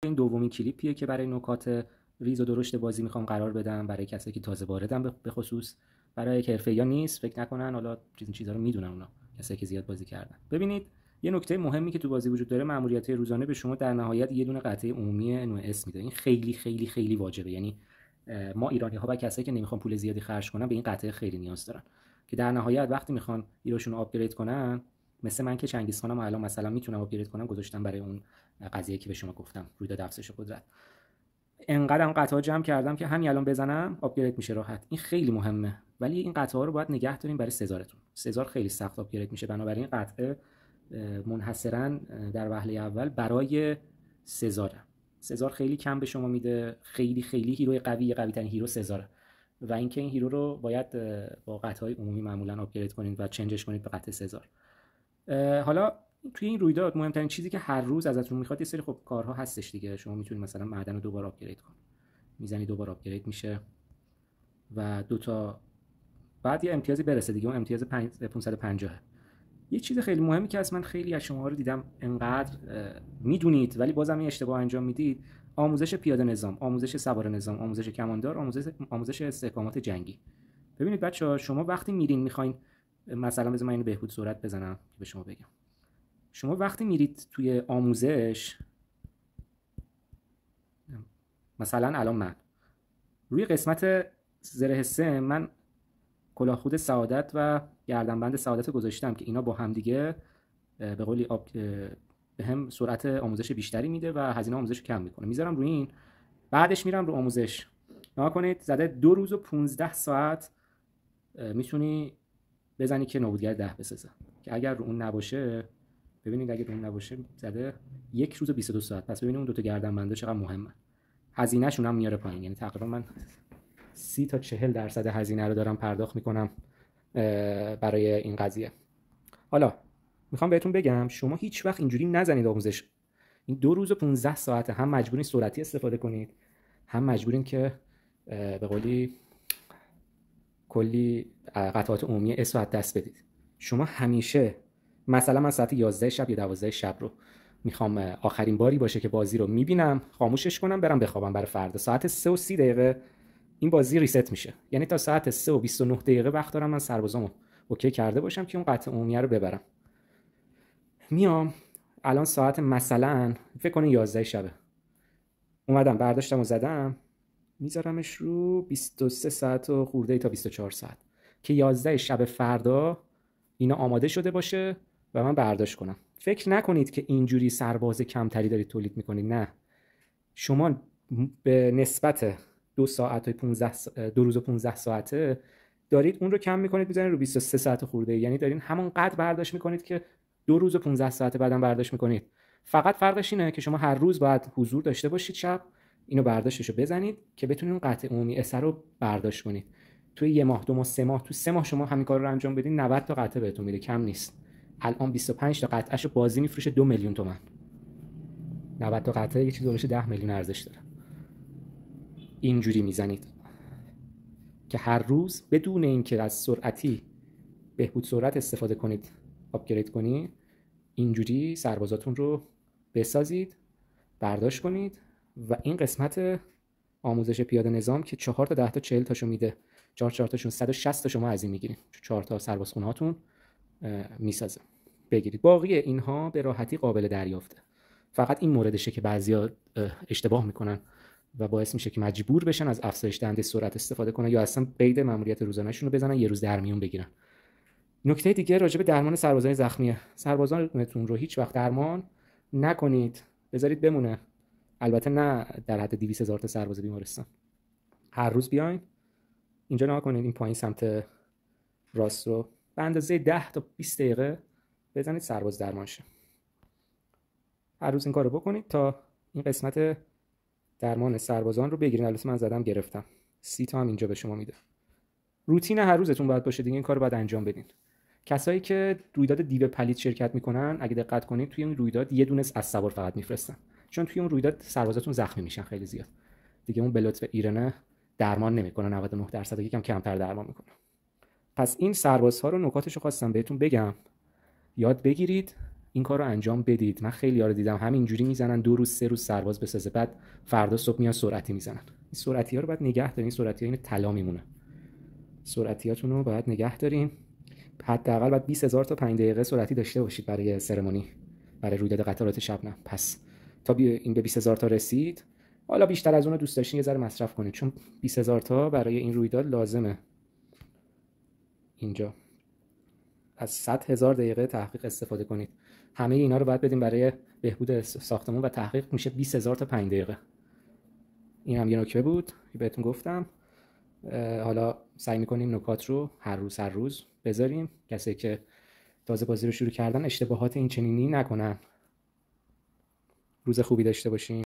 این دومین کلیپیه که برای نکات ریز و درشت بازی میخوام قرار بدم، برای کسایی که تازه واردن، به خصوص برای که حرفه‌ای‌ها نیست فکر نکنن حالا این چیزا رو میدونن اونا، کسایی که زیاد بازی کردن. ببینید یه نکته مهمی که تو بازی وجود داره، مأموریت روزانه به شما در نهایت یه دونه قطعه عمومی نوع اس میده. این خیلی خیلی خیلی واجبه. یعنی ما ایرانی‌ها و کسایی که نمیخوان پول زیادی خرج کنن به این قطعه خیلی نیاز دارن که در نهایت وقتی میخوان هیروشون رو آپگرید کنن، مثل من که چنگیزخانم الان مثلا میتونم آپگرید کنم، گذاشتم برای اون قضیه که به شما گفتم، رویداد افزایش قدرت. انقدرم قطعه جمع کردم که همین الان بزنم آپگرید میشه راحت. این خیلی مهمه، ولی این قطعه رو باید نگه داریم برای سزارتون. سزار خیلی سخت آپگرید میشه، بنابراین قطعه منحصرا در وهله اول برای سزاره. سزار خیلی کم به شما میده، خیلی خیلی هیرو قوی ترین هیرو سزاره، و اینکه این هیرو رو باید با قطعه‌های عمومی معمولا آپگرید کنید و چنجش کنید به قطعه سزار. حالا توی این رویداد مهمترین چیزی که هر روز ازتون میخواد یه سری خب کارها هستش دیگه. شما میتونید مثلا معدن رو دوباره آپگرید کنید، میزنی دوباره آپگرید میشه و دو تا بعد یه امتیازی برسه دیگه، اون امتیاز 550. یه چیز خیلی مهمی که از من خیلی از شما رو دیدم انقدر میدونید ولی بازم این اشتباه انجام میدید، آموزش پیاده نظام، آموزش سوار نظام، آموزش کماندار، آموزش استحکامات جنگی. ببینید بچه‌ها، شما وقتی میرین میخواین مثلا من اینو بهبود سرعت بزنم که به شما بگم، شما وقتی میرید توی آموزش، مثلا الان من روی قسمت زره 3 من کلاه خود سعادت و گردنبند سعادت گذاشتم که اینا با هم دیگه به قولی به هم سرعت آموزش بیشتری میده و هزینه آموزش کم میکنه. میذارم روی این، بعدش میرم رو آموزش. نگاه کنید زده 2 روز و 15 ساعت میتونی بزنی که نابودگر 10 بسازه، که اگر رو اون نباشه، ببینید اگه رو اون نباشه زده 1 روز و 22 ساعت. پس ببینید اون دو تا گردنبنده چقدر مهمه. هزینه‌شون هم میاره پایین، یعنی تقریبا من 30 تا 40% هزینه رو دارم پرداخت میکنم برای این قضیه. حالا میخوام بهتون بگم شما هیچ وقت اینجوری نزنید آموزش. این 2 روز و 15 ساعت هم مجبورین سرعتی استفاده کنید، هم مجبورین که به قولی کلی قطعات عمومی اس رو دست بدید. شما همیشه مثلا من ساعت 11 شب یا 12 شب رو میخوام آخرین باری باشه که بازی رو میبینم، خاموشش کنم برم بخوابم برای فردا. ساعت 3 و 30 دقیقه این بازی ریست میشه، یعنی تا ساعت 3 و 29 دقیقه وقت دارم من سربازامو اوکی کرده باشم که اون قطعه عمومی رو ببرم. میام الان ساعت مثلا فکر کنین 11 شبه، اومدم برداشتم و زدم، میذارمش رو 23 ساعت و خورده ای تا 24 ساعت که 11 شب فردا اینا آماده شده باشه و من برداشت کنم. فکر نکنید که اینجوری سرباز کمتری دارید تولید میکنید، نه. شما به نسبت 2 ساعت و 2 روز و 15 ساعته دارید اون رو کم میکنید میذارید رو 23 ساعت خورده ای، یعنی دارین همون قدر برداشت میکنید که 2 روز و 15 ساعت بعدم برداشت میکنید. فقط فرقش اینه که شما هر روز باید حضور داشته باشید شب، اینو برداشتشو بزنید که بتونید اون قطعه عمومی اس رو برداشت کنید. توی 1 ماه 2 ماه 3 ماه، تو 3 ماه شما همین کار رو انجام بدین 90 تا قطعه بهتون میده، کم نیست. الان 25 تا قطعهشو بازی میفروشه 2 میلیون تومان. 90 تا قطعه یه چیزی باشه 10 میلیون ارزش داره. اینجوری میزنید که هر روز بدون اینکه از سرعتی بهبود سرعت استفاده کنید، آپگرید کنید، اینجوری سربازاتون رو بسازید، برداشت کنید. و این قسمت آموزش پیاده نظام که 4 تا 10 تا 40 تاشو میده، 4 تاشون 160 تا شما از این میگیرید، 4 تا سربازخونه هاتون میسازه بگیرید. باقی اینها به راحتی قابل دریافته. فقط این موردشه که بعضیا اشتباه میکنن و باعث میشه که مجبور بشن از افزایش دهنده سرعت استفاده کنن یا اصلا قید ماموریت روزانه‌شون رو بزنن، یه روز در میون بگیرن. نکته دیگه راجع به درمان سربازان زخمیه. سربازانتون رو هیچ وقت درمان نکنید، بذارید بمونه. البته نه در حد 200,000 تا سرباز بیمارستان. هر روز بیاین اینجا نگاه کنید، این پایین سمت راست رو به اندازه 10 تا 20 دقیقه بزنید سرباز درمان شه. هر روز این کارو بکنید تا این قسمت درمان سربازان رو بگیرین. البته من زدم گرفتم، 30 تا هم اینجا به شما میده. روتین هر روزتون باید باشه دیگه، این کارو باید انجام بدین. کسایی که رویداد دیو پلید شرکت میکنن اگه دقت کنید توی این رویداد یه دونه از سوار فقط میفرستن، چون توی اون رویداد سربازاتون زخمی میشن خیلی زیاد دیگه. اون به لطف ایرانه درمان نمیکنه، 99% یکم کمتر درمان میکنه. پس این سربازها رو نکاتشو خواستم بهتون بگم، یاد بگیرید این کار رو انجام بدید. من خیلی ها رو دیدم همینجوری میزنن 2 روز 3 روز سرباز بسازه، بعد فردا صبح میان سرعتی میزنن. این سرعتی ها رو باید نگه دارین. سرعتی ها این طلا میمونه. سرعتیاتون رو باید نگه دارین. حداقل باید 20000 تا 5 دقیقه سرعتی داشته باشید برای سرمونی، برای رویداد قطارات شبنم. پس تا این به 20000 تا رسید، حالا بیشتر از اون رو دوست داشتین یه ذره مصرف کنید، چون 20000 تا برای این رویداد لازمه. اینجا از 100,000 دقیقه تحقیق استفاده کنید. همه اینا رو باید بدیم برای بهبود ساختمون و تحقیق میشه 20000 تا 5 دقیقه. این هم یه نکته بود که بهتون گفتم. حالا سعی میکنیم نکات رو هر روز بذاریم. کسی که تازه بازی رو شروع کردن اشتباهات این چنینی نکنن. روز خوبی داشته باشین.